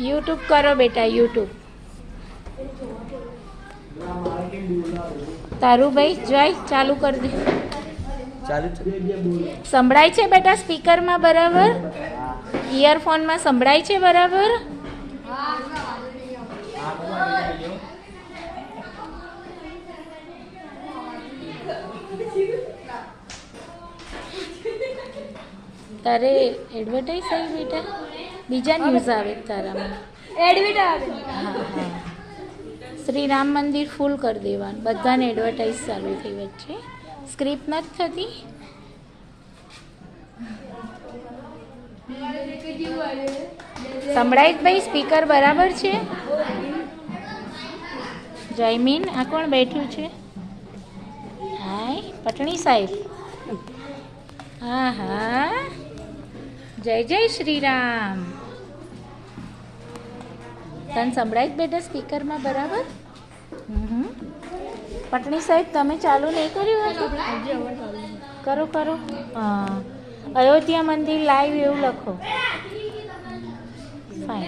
YouTube કરો બેટા, YouTube. તારું ભાઈ જોઈ ચાલુ કરી દે. સંભળાય છે બેટા સ્પીકરમાં બરાબર? ઇયરફોનમાં સંભળાય છે બરાબર? તારે એડવર્ટાઈઝ આવી બેટા? બીજા ન્યૂઝ આવે તારામાં? હા હા. શ્રી રામ મંદિર ફૂલ કરી દેવાનું, બધાને એડવર્ટાઈઝ ચાલુ થઈ વચ્ચે. સ્ક્રિપ્ટ નથી થતી. સંભળાય ભાઈ? સ્પીકર બરાબર છે? જયમીન, આ કોણ બેઠું છે? હાય પટણી સાહેબ. હા હા, જય જય શ્રી રામ. તને સંભળાય બેટા સ્પીકરમાં બરાબર? પટણી સાહેબ તમે ચાલુ નહીં કર્યું? કરો કરો. હા, અયોધ્યા મંદિર લાઈવ એવું લખો. ફાઇન.